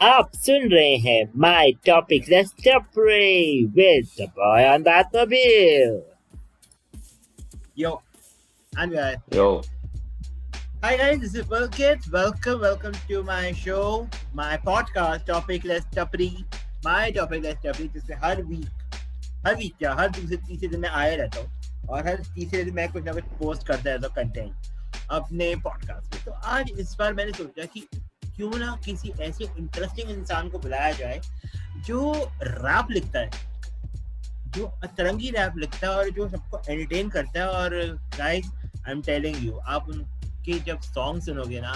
आप सुन रहे हैं माई टॉपिक लेट्स टपरी with the boy on Batmobile. Yo, and we are here. Yo, Hi guys, this is Pulkit. Welcome to my show, my podcast, Topicless Tapri. My Topicless Tapri, जिसमें हर week क्या हर दूसरे तीसरे दिन मैं आया रहता हूँ और हर तीसरे दिन मैं कुछ ना कुछ पोस्ट करता रहता हूँ कंटेंट अपने पॉडकास्ट में। तो आज इस बार मैंने सोचा कि क्यों ना किसी ऐसे इंटरेस्टिंग इंसान को बुलाया जाए जो रैप लिखता है, जो अतरंगी रैप लिखता है और जो सबको एंटरटेन करता है। और guys, I am telling you, आप उनके जब सॉन्ग सुनोगे ना,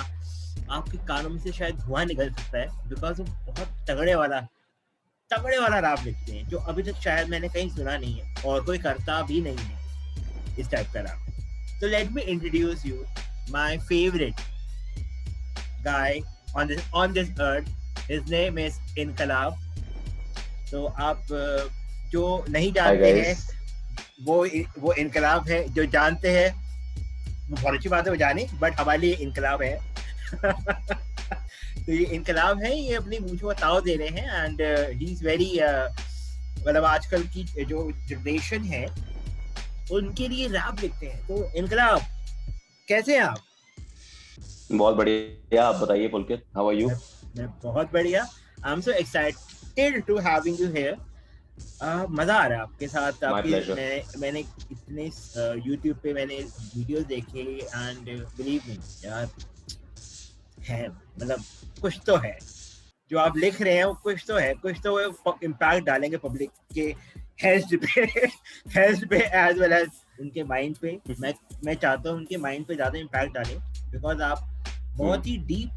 आपके कानों में से शायद धुआं निकल सकता है, बिकॉज वो बहुत तगड़े वाला रैप लिखते हैं जो अभी तक शायद मैंने कहीं सुना नहीं है और कोई करता भी नहीं है इस टाइप का रैप। तो let me introduce you my favourite guy on this earth. His name is इनकलाब। तो आप जो नहीं जानते हैं वो इनकलाब है, जो जानते हैं वो बहुत अच्छी बात है वो जाने, बट हमारे लिए इनकलाब है। तो ये इनकलाब है, ये अपनी मूंछों का ताव दे रहे हैं एंड ही इज वेरी मतलब आजकल की जो जनरेशन है उनके लिए रैप लिखते हैं। तो इनकलाब, कैसे हैं आप? बहुत बढ़िया। आप बताइए पुलकित, हाउ आर यू? मैं बहुत बढ़िया। I am so excited to having you here. मजा आ रहा है आपके साथ। मैंने इतने YouTube पे मैंने वीडियोस देखे एंड बिलीव मी यार, है मतलब कुछ तो है जो आप लिख रहे हैं, वो कुछ तो वो इम्पैक्ट डालेंगे पब्लिक के हेल्थ पे एज वेल एज उनके माइंड पे। मैं चाहता हूँ उनके माइंड पे ज्यादा इम्पैक्ट डालें, बिकॉज आप बहुत ही डीप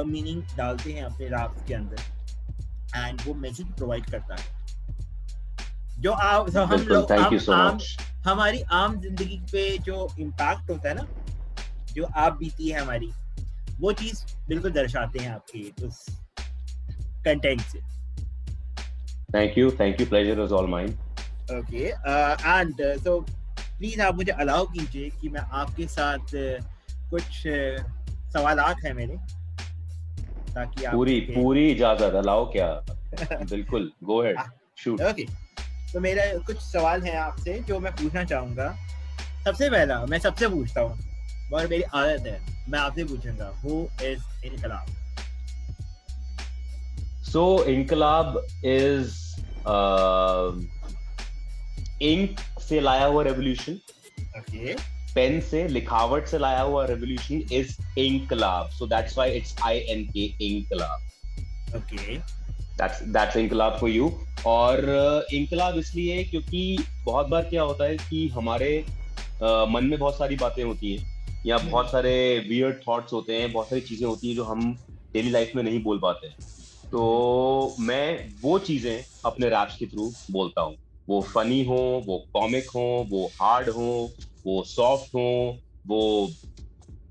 मीनिंग डालते हैं अपने रैप्स के अंदर एंड वो मैसेज प्रोवाइड करता है जो आप हम लोग हमारी आम जिंदगी पे जो इम्पैक्ट होता है ना, जो आप बीती है हमारी, वो चीज बिल्कुल दर्शाते हैं आपके उस कंटेंट से। Thank you, pleasure is all mine. Okay, and so please आप मुझे अलाउ कीजिए कि मैं आपके साथ कुछ सवालात हैं मेरे, ताकि आप पूरी इजाजत। अलाउ क्या? बिल्कुल, गो अहेड, शूट। ओके, तो मेरा कुछ सवाल है आपसे जो मैं पूछना चाहूंगा। सबसे पहला मैं सबसे पूछता हूँ और मेरी आदत है, मैं आपसे पूछूंगा, हु इज इनकलाब? सो इनकलाब इज इंक से लाया हुआ रेवोल्यूशन। ओके, पेन से, लिखावट से लाया हुआ रेवोल्यूशन इज इनकलाब। So that's why it's INK, इनकलाब। ओके, that's इनकलाब फॉर यू। और इनकलाब इसलिए क्योंकि बहुत बार क्या होता है कि हमारे मन में बहुत सारी बातें होती हैं या बहुत सारे वियर्ड थॉट्स होते हैं, बहुत सारी चीजें होती हैं जो हम डेली लाइफ में नहीं बोल पाते। तो मैं वो चीजें अपने रैप्स के थ्रू बोलता हूँ, वो फनी हो, वो कॉमिक हो, वो हार्ड हो, वो सॉफ्ट हो, वो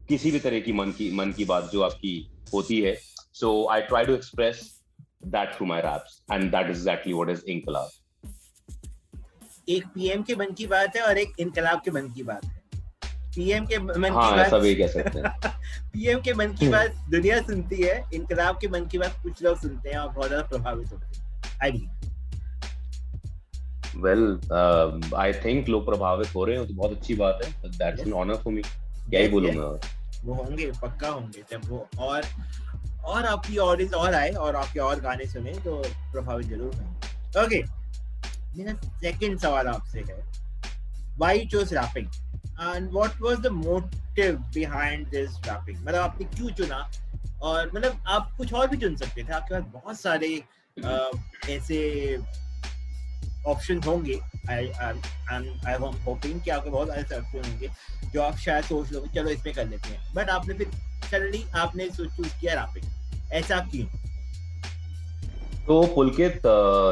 किसी भी तरह की मन की बात जो आपकी होती है। So I try to express that through my raps, and that is exactly what is इनकलाब। एक पीएम के मन की बात है और एक इनकलाब के मन की बात है। पीएम के मन की बात सब कह सकते हैं। पीएम के मन की बात दुनिया सुनती है, इनकलाब के मन की बात कुछ लोग सुनते हैं और बहुत ज्यादा प्रभावित होते हैं। आई बिलीव आई थिंक लोग प्रभावित हो रहे हैं, तो बहुत अच्छी बात है। That's an honour for me. क्या ही बोलूंगा। वो होंगे, पक्का होंगे। जब वो और आपकी ऑडियंस और आए और आपके और गाने सुने तो प्रभावित जरूर होंगे। ओके, मेरा सेकंड सवाल आपसे है, why you chose rapping and what was the motive behind this rapping? मतलब आपने क्यों चुना? और मतलब आप कुछ और भी चुन सकते थे, आपके पास बहुत सारे ऐसे ऑप्शन होंगे। आई एम होपिंग कि आपके बहुत ऐसे ऑप्शन होंगे जो आप शायद सोच लो चलो इसमें कर लेते हैं, बट आपने फिर सडनली आपने चूज किया रैपिंग। ऐसा क्यों? तो पुलकित,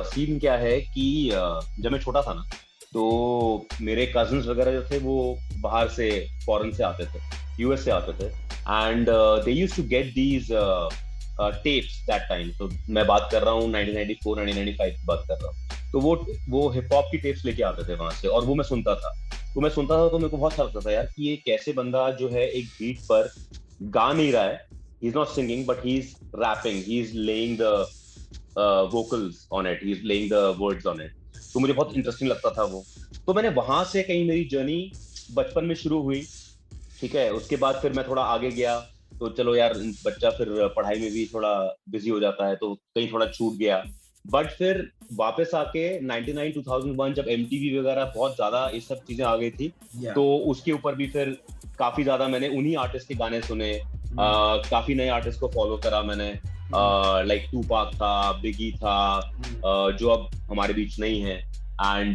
सीन क्या है कि जब मैं छोटा था ना, तो मेरे कजिन्स वगैरह जो थे वो बाहर से, फॉरेन से आते थे, US से आते थे, and they used to get these tapes that time. तो मैं बात कर रहा हूँ 1994 1995 की बात कर रहा हूँ। तो वो हिप हॉप की टेप्स लेके आते थे वहां से, और वो मैं सुनता था। तो मेरे को बहुत अच्छा लगता था यार कि ये कैसे बंदा जो है एक बीट पर गा नहीं रहा है, he's not singing, but he's rapping. He's laying the vocals on it. He's laying the words on it. तो मुझे बहुत इंटरेस्टिंग लगता था वो. तो मैंने वहां से कहीं मेरी जर्नी बचपन में शुरू हुई. ठीक है, उसके बाद फिर मैं थोड़ा आगे गया. तो चलो यार, बच्चा फिर पढ़ाई में भी थोड़ा बिजी हो जाता है, तो कहीं थोड़ा छूट गया. बट फिर वापस आके 99 2001 जब MTV वगैरह बहुत ज्यादा ये सब चीजें आ गई थी, तो उसके ऊपर भी फिर काफी ज्यादा मैंने उन्हीं आर्टिस्ट के गाने सुने. काफी नए आर्टिस्ट को फॉलो करा मैंने. लाइक टूपाक था, बिगी था, जो अब हमारे बीच नहीं है. And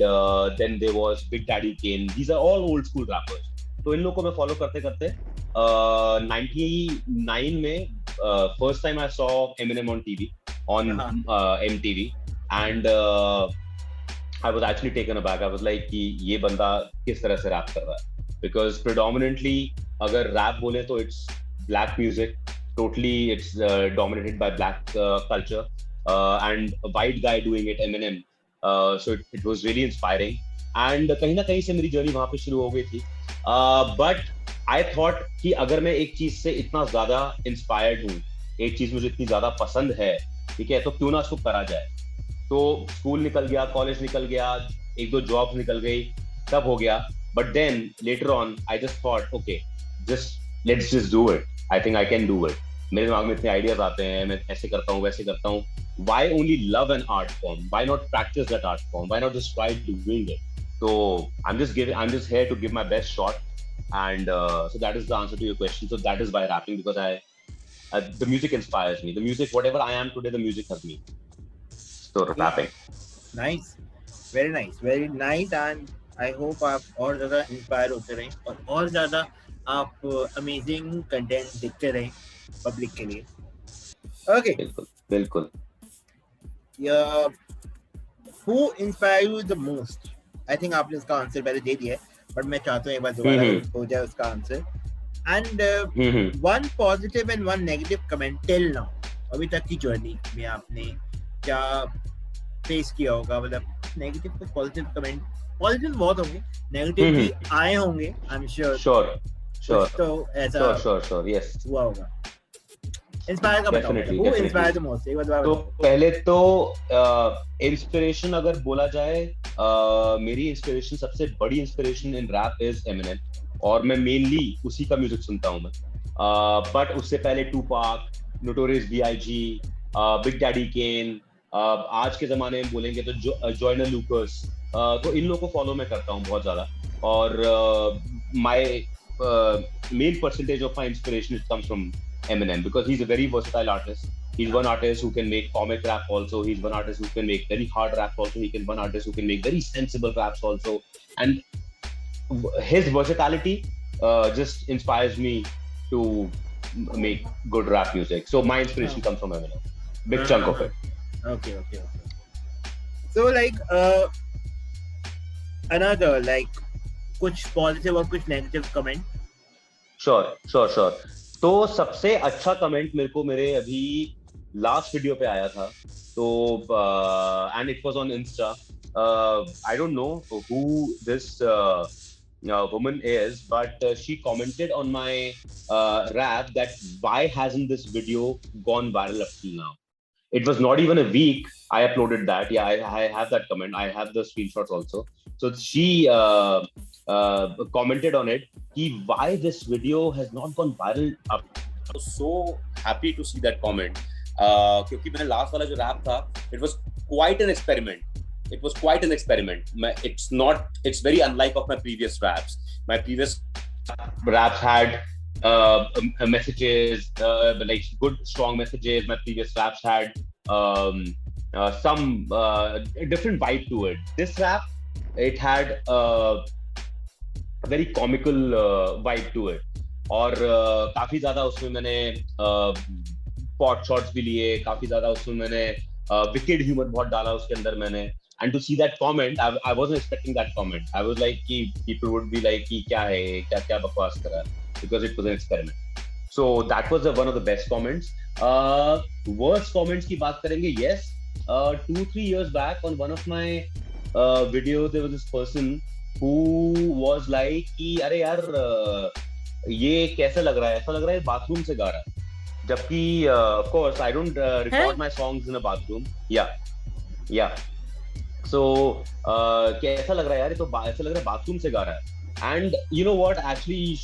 then there was Big Daddy Kane. These are all old school rappers. तो इन लोगों को मैं फॉलो करते करते 99 में first time I saw Eminem on TV on MTV, and I was actually taken aback. I was like कि ये बंदा किस तरह से रैप कर रहा है, because predominantly अगर रैप बोले तो it's black music, totally it's dominated by black culture, and a white guy doing it, Eminem. So it was really inspiring, and कहीं ना कहीं से मेरी जर्नी वहाँ पे शुरू हो गई थी. But I thought कि अगर मैं एक चीज से इतना ज्यादा इंस्पायर्ड हूँ, एक चीज मुझे इतनी ज्यादा पसंद है, ठीक है, तो क्यों ना उसको करा जाए. तो स्कूल निकल गया, कॉलेज निकल गया, एक दो जॉब्स निकल गई, सब हो गया. But then later on I just thought okay, just let's just do it. I think I can do it. मेरे दिमाग में इतने आइडियाज आते हैं, मैं ऐसे करता हूँ, वैसे करता हूँ. Why only love an art form? Why not practice that art form? Why not just try doing it? So I'm just here to give my best shot, and so that is the answer to your question. So that is why rapping, because the music inspires me. The music, whatever I am today, the music has me. So rapping. Nice, very nice, and I hope आप और ज़्यादा inspire होते रहें और ज़्यादा आप amazing content देखते रहें पब्लिक के लिए. Okay. बिल्कुल. Who inspire you the most? I think आपने इसका आंसर पहले दे दिया है, but मैं चाहता हूँ एक बार दोबारा हो जाए उसका answer. And one positive and one negative comment till now, अभी तक की जर्नी में आपने क्या फेस किया होगा? मतलब नेगेटिव को पॉजिटिव कमेंट, पॉजिटिव बहुत होंगे, नेगेटिव भी आए होंगे, आई एम श्योर. तो ऐसा श्योर यस हुआ होगा. इंस्पायर का बताओ, वो इंस्पायर द मोस्ट. एक बार तो पहले तो इंस्पिरेशन अगर बोला जाए, मेरी इंस्पिरेशन, सबसे बड़ी inspiration in rap is Eminem, और मैं मेनली उसी का म्यूजिक सुनता हूँ मैं. बट उससे पहले Tupac, notorious B.I.G, Big Daddy Kane, आज के जमाने में बोलेंगे तो जॉयनर लूकस. तो इन लोगों को फॉलो मैं करता हूँ बहुत ज्यादा. और my main percentage of my inspiration comes from Eminem, because he's a very versatile artist. He's one artist who can make comic rap also. He's one artist who can make very hard rap also. One artist who can make very sensible raps also. And his versatility just inspires me to make good rap music. So my inspiration comes from Eminem. Big chunk of it. Okay. So like another like कुछ positive और कुछ negative comment. Sure. तो सबसे अच्छा comment मेरे को मेरे अभी लास्ट वीडियो पे आया था. तो and it was on Insta. I don't know who this woman is, but she commented on my rap that why hasn't this video gone viral up till now. It was not even a week I uploaded that. Yeah, I have that comment. I have the screenshots also. So she commented on it, why this video has not gone viral up. I was so happy to see that comment. क्योंकि मैंने last वाला जो rap था, it was quite an experiment. It's very unlike of my previous raps. My previous raps had messages, like good strong messages. My previous raps had some different vibe to it. This rap, it had very comical vibe to it. और काफी ज्यादा उसमें मैंने pot shots भी लिए, काफी ज्यादा उसमें मैंने विकेड ह्यूमर बहुत डाला उसके अंदर मैंने. And to see that comment, I wasn't expecting that comment. I was like कि people would be like कि क्या है, क्या बकवास कर रहा है, because it was an experiment. So that was one of the best comments. Worst comments की बात करेंगे. Yes, 2-3 years back on one of my videos, there was this person who was like कि अरे यार ये कैसा लग रहा है, ऐसा लग रहा है बाथरूम से गा रहा है. जबकि of course I don't record my songs in a bathroom. Yeah. So कैसा लग रहा है यार, ये तो ऐसा लग रहा है बाथरूम से गा रहा है. And you know what, actually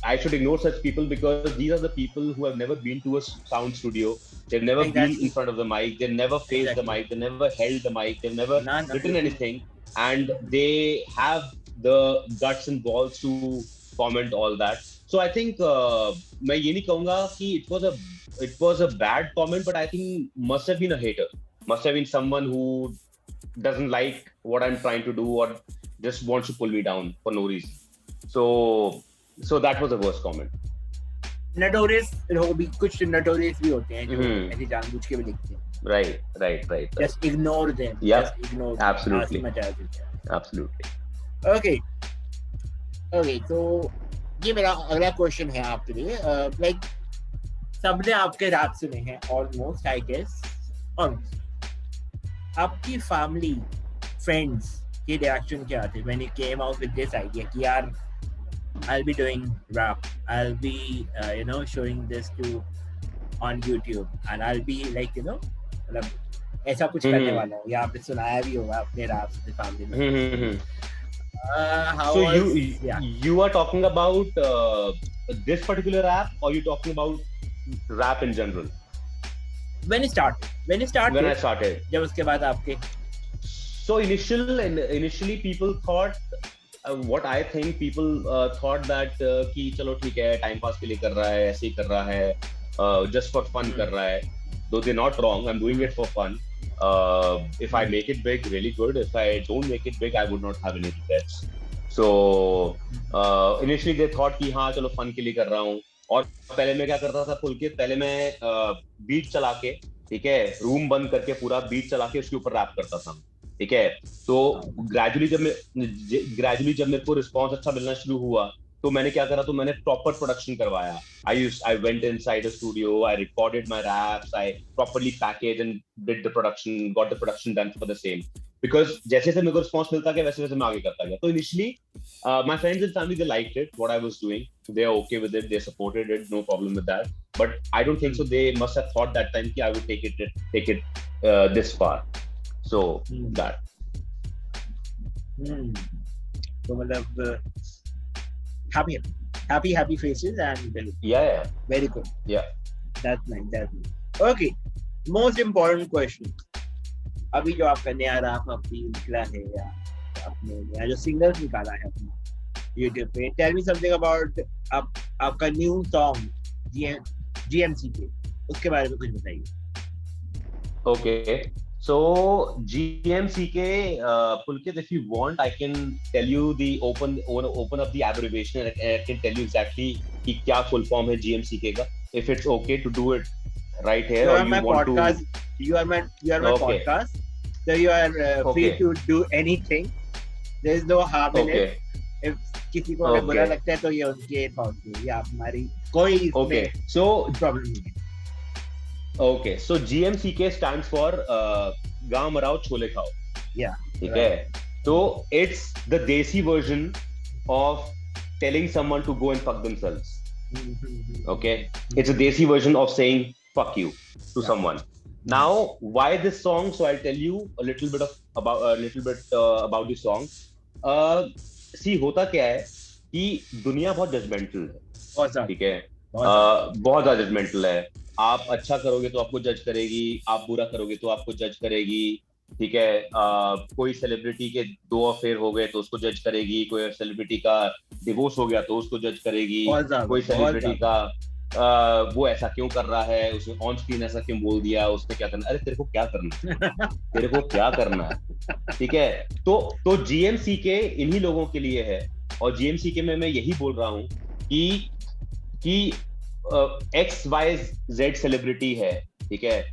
I should ignore such people because these are the people who have never been to a sound studio. They've never been in front of the mic. They've never faced the mic. They've never held the mic. They've never written anything. And they have the guts and balls to comment all that. So I think मैं ये नहीं कहूँगा कि it was a bad comment, but I think must have been a hater. Must have been someone who doesn't like what I'm trying to do or just wants to pull me down for no reason. So that was the worst comment. Notorious भी कुछ notorious भी होते हैं जो ऐसे जानबूझ के भी लिखते हैं. Right. Just ignore them. Yeah. Just ignore them. Absolutely. Absolutely. Okay. So ये मेरा अगला क्वेश्चन है आपके लिए. Like सबने आपके रैप सुने हैं almost, I guess. Almost. आपकी family, friends के reaction क्या थे when you came out with this idea कि यार I'll be doing rap, I'll be showing this on YouTube and I'll be like मतलब ऐसा कुछ करने वाला हूँ या आपने सुनाया भी होगा अपने रैप से family में. You are talking about this particular rap or you talking about rap in general? When I started. जब उसके बाद आपके. So initially people thought what I think people thought that कि चलो ठीक है time pass के लिए कर रहा है, ऐसे ही कर रहा है, just for fun कर रहा है. Though they're not wrong, I'm doing it for fun. If I make it big, really good. If I don't make it big, I would not have any regrets. So initially they thought कि हाँ चलो fun के लिए कर रहा हूँ. और पहले मैं क्या करता था पुलकित, पहले मैं बीट चला के, ठीक है, रूम बंद करके पूरा बीट चला के उसके ऊपर रैप करता था, ठीक है. तो ग्रेजुअली जब मेरे को रिस्पॉन्स अच्छा मिलना शुरू हुआ तो मैंने क्या करा, तो मैंने प्रॉपर प्रोडक्शन करवाया. I went inside a studio, I recorded my raps, I properly packaged and did the production, got the production done for the same. Because जैसे मेरे को रिस्पॉन्स मिलता गया वैसे मैं आगे करता गया. तो initially my friends and family, they liked it, what I was doing. They are okay with it, they supported it, no problem with that. But I don't think so. They must have thought that time that I would take it this far. So that. So मतलब happy faces and yeah, very good. Yeah, that's nice. Okay, most important question. अभी जो आपका नया rap अपनी निकला है या आपने नया जो सिंगल निकाला है अपना YouTube पे, tell me something about आपका न्यू सॉन्ग GMCK, उसके बारे में कुछ बताइए. Okay, so GMCK, Pulkit, if you want, I can tell you the open up the abbreviation and I can tell you exactly कि क्या full form है GMCK का. If it's okay to do it right here, you or are you my want podcast. You are my Okay. podcast. So you are free to do anything. There is no harm in it. If किसी को अगर बुरा लगता है तो ये उनके thoughts हैं या हमारी कोई इसमें so problem नहीं है. Okay, so GMCK stands for गाँव मराओ छोले खाओ. Yeah. ठीक है. So it's the desi version of telling someone to go and fuck themselves. Okay, it's a desi version of saying fuck you to someone. Now, why this song? So I'll tell you a little bit about the song. See, होता क्या है कि दुनिया बहुत judgemental है, ठीक है, बहुत ज्यादा जजमेंटल है. आप अच्छा करोगे तो आपको जज करेगी, आप बुरा करोगे तो आपको जज करेगी, ठीक है. कोई सेलिब्रिटी के 2 अफेयर हो गए तो उसको जज करेगी, कोई सेलिब्रिटी का डिवोर्स हो गया तो उसको जज करेगी, कोई सेलिब्रिटी का वो ऐसा क्यों कर रहा है, उसने ऑन स्क्रीन ऐसा क्यों बोल दिया, उसने क्या करना. अरे तेरे को क्या करना है, ठीक है. तो GMCK इन्हीं लोगों के लिए है. और GMCK में मैं यही बोल रहा हूँ कि XYZ सेलिब्रिटी है, ठीक है,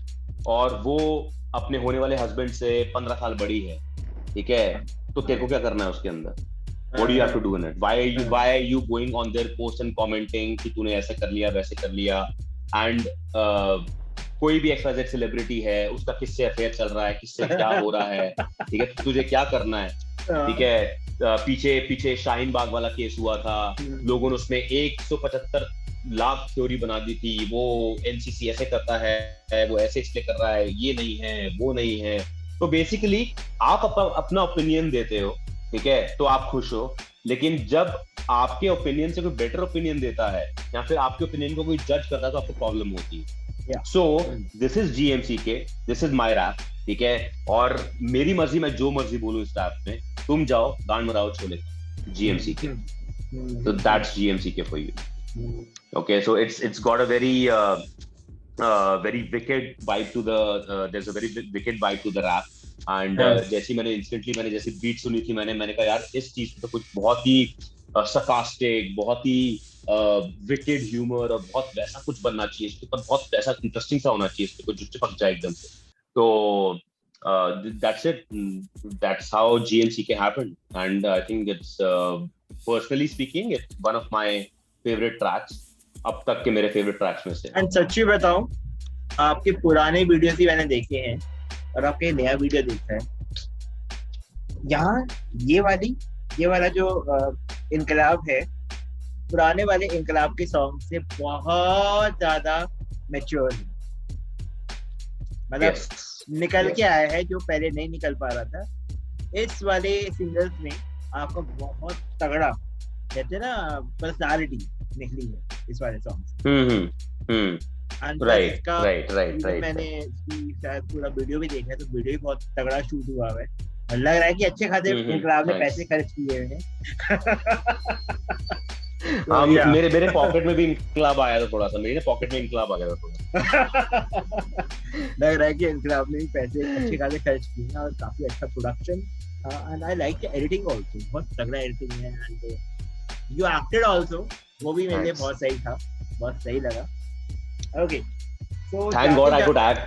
और वो अपने होने वाले हस्बैंड से 15 साल बड़ी है, ठीक है. तो तेरे को क्या करना है उसके अंदर? What do you have to do in it? Why are you going on their post and commenting कि तूने ऐसे कर लिया वैसे कर लिया? And कोई भी XYZ सेलिब्रिटी है, उसका किससे अफेयर चल रहा है, किससे क्या हो रहा है, ठीक है, तुझे क्या करना है, ठीक है. पीछे शाहीन बाग वाला केस हुआ था, लोगों ने उसमें 175 लाभ थ्योरी बना दी थी, वो एनसीसी ऐसे करता है, वो ऐसे इसलिए कर रहा है, ये नहीं है, वो नहीं है। तो बेसिकली आप अपना ओपिनियन देते हो, ठीक है, तो आप खुश हो। लेकिन जब आपके ओपिनियन से कोई बेटर ओपिनियन देता है या फिर आपके ओपिनियन को कोई जज करता है तो आपको प्रॉब्लम होती है। So this is GMCK, this is my rap, ठीक है। और मेरी मर्जी, मैं जो मर्जी बोलूं इस रैप में, तुम जाओ गांड मराओ chole, जीएमसीके। So that's GMCK for you. Okay, so it's got a very wicked vibe to the there's a very wicked vibe to the rap. And जैसे मैंने जैसे बीट सुनी थी, मैंने कहा यार इस चीज में तो कुछ बहुत ही sarcastic, बहुत ही wicked humor और बहुत वैसा कुछ बनना चाहिए, इसके ऊपर बहुत वैसा इंटरेस्टिंग सा होना चाहिए, इसके ऊपर जो चिपक जाए एकदम से। तो that's it. That's how GMCK happened, and I think it's personally speaking, it's one of my favorite tracks. अब तक के मेरे favorite tracks में से। And सच्ची बताऊं, आपके पुराने वीडियोस ही मैंने देखे हैं और आपके नया वीडियो देखा है। यहाँ ये वाला जो इनकलाब है, पुराने वाले इनकलाब के सॉन्ग से बहुत ज्यादा मैच्योर है, मतलब निकल के आया है जो पहले नहीं निकल पा रहा था। इस वाले सिंगल्स में आपका बहुत तगड़ा, कहते हैं ना, पर्सनालिटी निकली है इस वाले सॉन्ग। राइट। मैंने इसकी शायद पूरा वीडियो भी देखा है, तो वीडियो भी बहुत तगड़ा शूट हुआ है और लग रहा है कि अच्छे खासे इनकलाब ने पैसे खर्च किए हैं। हाँ, मेरे पॉकेट में भी इनकलाब आया था थोड़ा सा, मेरे पॉकेट में इनकलाब आ गया था थोड़ा। लग रहा है कि इनकलाब ने भी पैसे अच्छे खासे खर्च किए हैं और काफी अच्छा production. And I like the editing also, बहुत तगड़ा एडिटिंग है। एंड यू एक्टेड आल्सो, वो भी मेरे लिए बहुत सही था, बहुत सही लगा। Okay, so thank God I could act.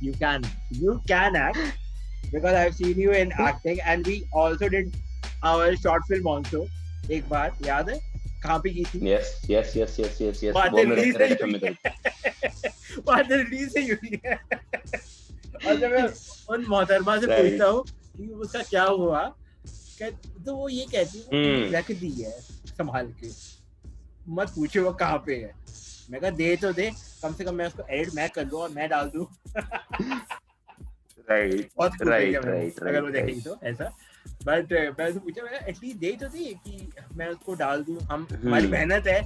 you can act because I've seen you in acting, and we also did our short film also एक बार, याद है कहाँ पे की थी? yes बात रिलीज से हुई है। और जब मैं उन मोहतरमा से पूछता हूँ कि उसका क्या हुआ, तो वो ये कहती है रख दी है संभाल के, मत पूछो वो कहाँ पे है। मैं कहा दे तो दे, कम से कम मैं उसको एडिट मैं कर लूं और मैं डाल दूं। राइट अगर वो देखेगी तो ऐसा। बट मैं उसको पूछा, मैं एटलीस्ट दे तो दे कि मैं उसको डाल दूं। हमारी मेहनत है,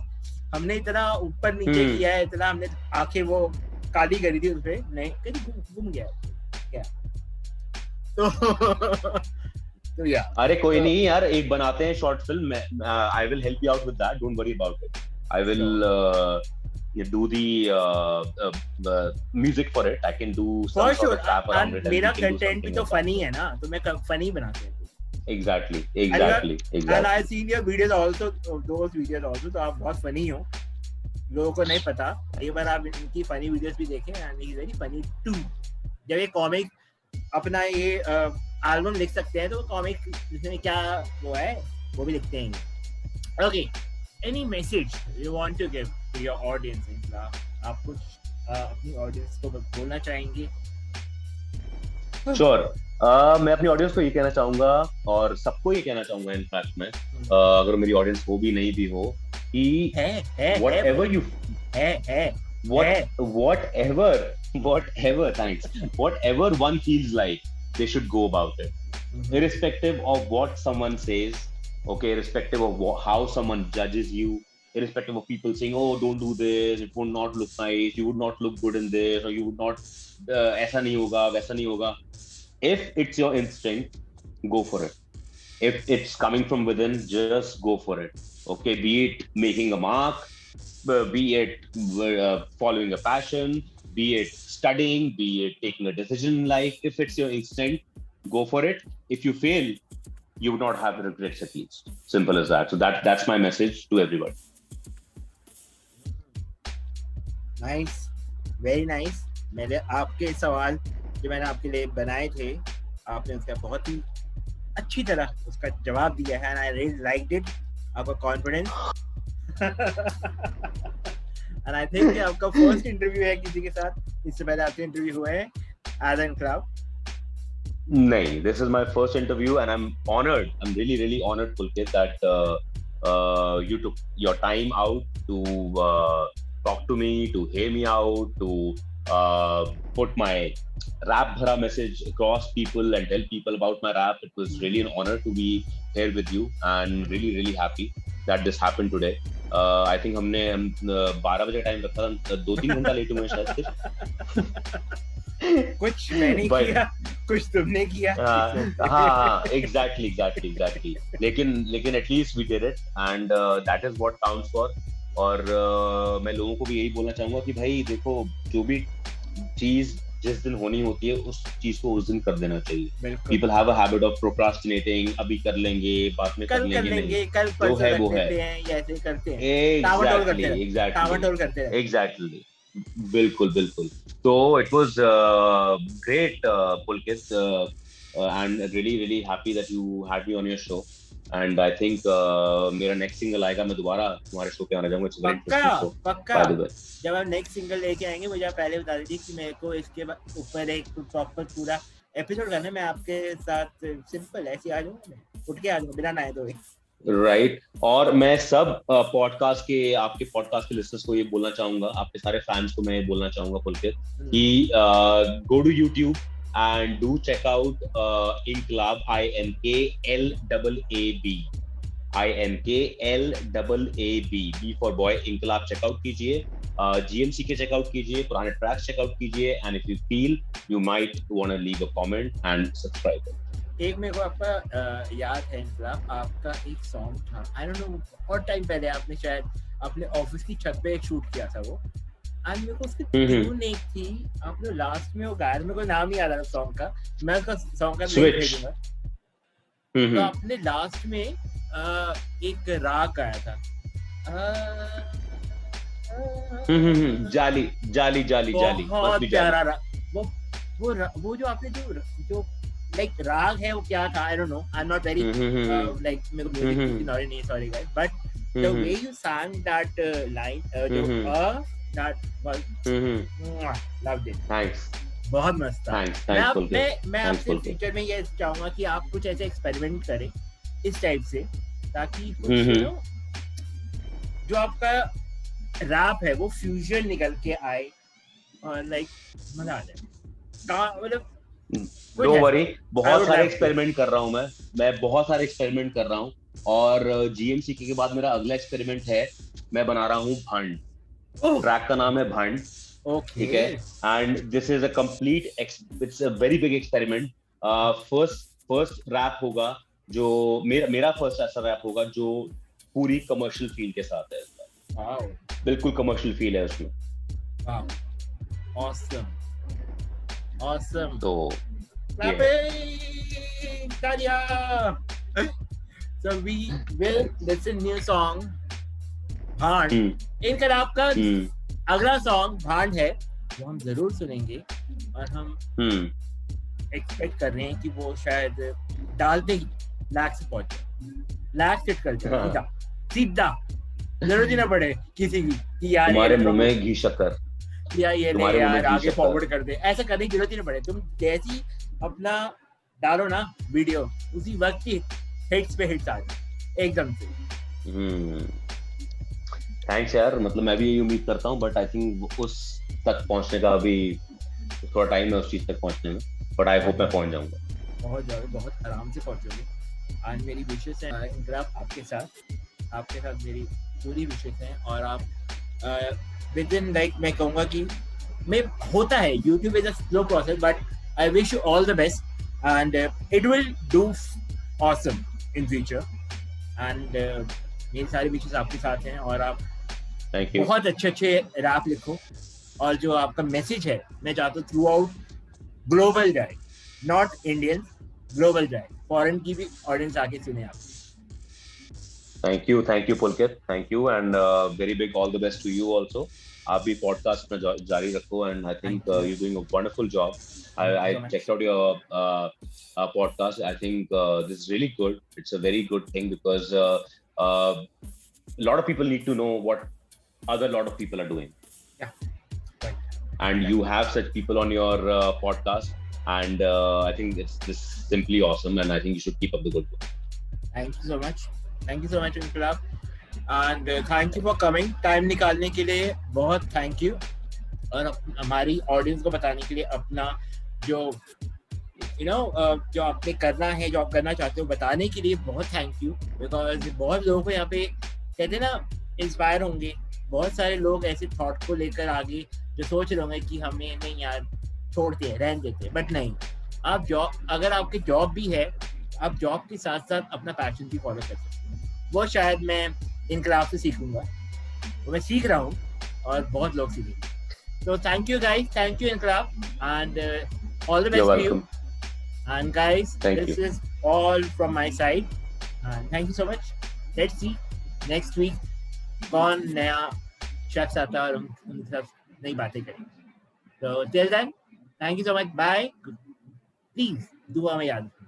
हमने इतना ऊपर नीचे किया है, इतना हमने आंखें वो काली करी थी उसपे, नहीं कहीं घूम गया क्या तो यार। अरे कोई नहीं यार, एक बनाते हैं short film, I will help you out with that, don't worry about it. I will do the music for it. I can do some sort of rap around it. मेरा कंटेंट भी तो फनी है ना, तो मैं funny बनाते हैं। Exactly. And I seen your videos also, those videos also, तो आप बहुत फनी हो, लोगों को नहीं पता। एक बार आप इनकी फनी वीडियोस भी देखें, and he is very funny too। जब ये कॉमिक अपना ये एल्बम लिख सकते हैं, तो कॉमिक जिसमें क्या वो है वो भी लिखते हैं। Okay. Any message you want to give to your audience? आप कुछ अपनी ऑडियंस को बोलना चाहेंगे? Sure. मैं अपनी ऑडियंस को ये कहना चाहूंगा, और सबको ये कहना चाहूंगा इनफैक्ट मैं, अगर मेरी ऑडियंस हो भी नहीं भी हो, कि whatever one feels like, they should go about it, irrespective of what someone says. Okay, irrespective of how someone judges you, irrespective of people saying, oh, don't do this, it would not look nice, you would not look good in this, or you would not, aisa nahi hoga, waisa nahi hoga. If it's your instinct, go for it. If it's coming from within, just go for it. Okay, be it making a mark, be it following a passion, be it studying, be it taking a decision in life. If it's your instinct, go for it. If you fail, you would not have regrets at least. Simple as that. So that's my message to everybody. Nice, very nice. मैंने आपके सवाल जो मैंने आपके लिए बनाए थे, आपने उसका बहुत ही अच्छी तरह उसका जवाब दिया है, and I really liked it. आपका कॉन्फिडेंस and I think कि आपका फर्स्ट इंटरव्यू है किसी के साथ, इससे पहले आपके इंटरव्यू हुए हैं एज एन क्लाउड? नहीं, this is my first interview and I'm honored. I'm really honored, Pulkit, that you took your time out to talk to me, to hear me out, to put my rap bhara message across people and tell people about my rap. It was really an honor to be here with you and really happy that this happened today. I think हम 12 बजे time रखा था, 2-3 घंटा late हुए शायद सिर्फ. कुछ मैंने किया, कुछ तुमने किया. हाँ, exactly. लेकिन at least we did it and that is what counts for. और मैं लोगों को भी यही बोलना चाहूंगा कि भाई देखो, जो भी चीज जिस दिन होनी होती है उस चीज को उस दिन कर देना चाहिए. People have a habit of procrastinating. अभी कर लेंगे, बाद में कर लेंगे, कल जो है वो है, ऐसे करते हैं. Exactly. बिल्कुल. So it was great, Pulkit, and really happy that you had me on your show. And I think मेरा नेक्स्ट सिंगल आएगा, मैं दोबारा तुम्हारे शो पे आना चाहूंगा. पक्का. जब आप नेक्स्ट सिंगल लेके आएंगे, मुझे आप पहले बता दीजिए कि मेरे को इसके ऊपर एक प्रॉपर पूरा एपिसोड करना है. मैं आपके साथ सिंपल ऐसे आ जाऊंगा, उठ के आ जाऊंगा बिना नहाए धोए. राइट. और मैं सब आपके पॉडकास्ट के लिसनर्स को ये बोलना चाहूंगा, आपके सारे फैंस को मैं ये बोलना चाहूंगा पुलकित, कि go to YouTube and do check out Inklab, INKLAAB, B for boy. Inklab check out कीजिए, GMC के check out कीजिए, पुराने tracks check out कीजिए, and if you feel you might want to leave a comment and subscribe. एक मेरे को आपका याद है इनकलाब, आपका एक सॉन्ग था, आई डोंट नो बहुत टाइम पहले आपने शायद अपने ऑफिस की छत पे एक शूट किया था वो. आज मेरे को उसकी ट्यून एक थी, आपने लास्ट में वो गाया, मेरे को नाम नहीं याद आ रहा सॉन्ग का, मैं उसका सॉन्ग का लिंक भेजूंगा. तो आपने लास्ट में एक राग गाया था, जाली. बहुत प्यारा राग. वो जो आपने जो लाइक राग है वो क्या था, I don't know, I am not very like, मेरे को म्यूजिक नॉलेज नहीं, sorry guys, but the way you sang that line, that was loved it. Thanks. बहुत मस्त था. मैं आपसे फ्यूचर में ये चाहूंगा कि आप कुछ ऐसे एक्सपेरिमेंट करें इस टाइप से, ताकि कुछ जो आपका रैप है वो फ्यूजन निकल के आए और लाइक मजा आ जाए. मतलब डोंट वरी, बहुत सारे एक्सपेरिमेंट कर रहा हूँ मैं बहुत सारे एक्सपेरिमेंट कर रहा हूँ. और जीएमसी के बाद मेरा अगला एक्सपेरिमेंट है, मैं बना रहा हूँ भंड. ट्रैक का नाम है भंड. ठीक है. And this is a complete, it's a very big experiment. First rap होगा जो मेरा फर्स्ट ऐसा रैप होगा जो पूरी कमर्शियल फील के साथ है. बिल्कुल कमर्शियल फील है उसमें. ऑसम. तो so we will listen new song भांड. इनकलाब का अगला सॉन्ग भांड है, वो हम जरूर सुनेंगे. और हम एक्सपेक्ट कर रहे हैं कि वो शायद डालते ही लैक से पहुंचे, लैक सेट कर जाए सीधा, जरूरत ही ना पड़े किसी की कि यार तुम्हारे मुंह में घी शक्कर, या ये नहीं यार आगे फॉरवर्ड कर दे, ऐसा करने की जरूरत ही ना पड़े. तुम जैसी अपना डालो ना वीडियो, उसी वक्त ही हिट्स पे हिट्स आ जाए एकदम से. थैंक्स यार, मतलब मैं भी यही उम्मीद करता हूँ, बट आई थिंक उस तक पहुँचने का अभी थोड़ा टाइम है उस चीज तक पहुँचने में, बट आई होप मैं पहुँच जाऊंगा. बहुत आराम से पहुँचोगे. आज मेरी विशेष है इनकलाब, आपके साथ मेरी पूरी विशेष है. और आप विद इन लाइक, मैं कहूँगा कि मैं होता है, YouTube is a slow process, but I wish you all the best and it will do awesome in future. And मेरी सारी विशेष आपके साथ हैं. और आप बहुत अच्छे रैप लिखो, और जो आपका मैसेज है मैं चाहता हूँ थ्रू आउट ग्लोबल जाए, नॉट इंडियन, ग्लोबल जाए, फॉरेन की भी ऑडियंस आके सुने आप. Thank you Pulkit, thank you, and very big all the best to you also. आप भी पॉडकास्ट में जारी रखो, and I think you doing a wonderful job. I checked out your podcast. I think this is really good. It's a very good thing because a lot of people need to know what other lot of people are doing. Yeah. Right. And you have such people on your podcast, and I think it's simply awesome, and I think you should keep up the good work. Thank you so much. Thank you so much Inquilab, and thank you for coming, time निकालने के लिए बहुत thank you, और हमारी audience को बताने के लिए अपना जो जो आपने करना है, जो आप करना चाहते हो, बताने के लिए बहुत थैंक यू। बिकॉज बहुत लोगों को यहाँ पे कहते हैं ना इंस्पायर होंगे, बहुत सारे लोग ऐसे थॉट को लेकर आगे जो सोच रहे होंगे कि हमें नहीं यार छोड़ते हैं, रहने देते हैं, बट नहीं, आप जॉब, अगर आपकी जॉब भी है, आप जॉब के साथ साथ अपना पैशन भी फॉलो कर सकते हैं। वो शायद मैं इनकलाब से सीखूंगा, वो मैं सीख रहा हूँ और बहुत लोग सीखेंगे। तो thank you guys, thank you Inquilab, and all the best to you. And guys, this is all from my side. And thank you so much. Let's see next week कौन नया शख्स आता है और उन सब नई बातें करेंगे। So till then, thank you so much. Bye. Please दुआ में याद रखना।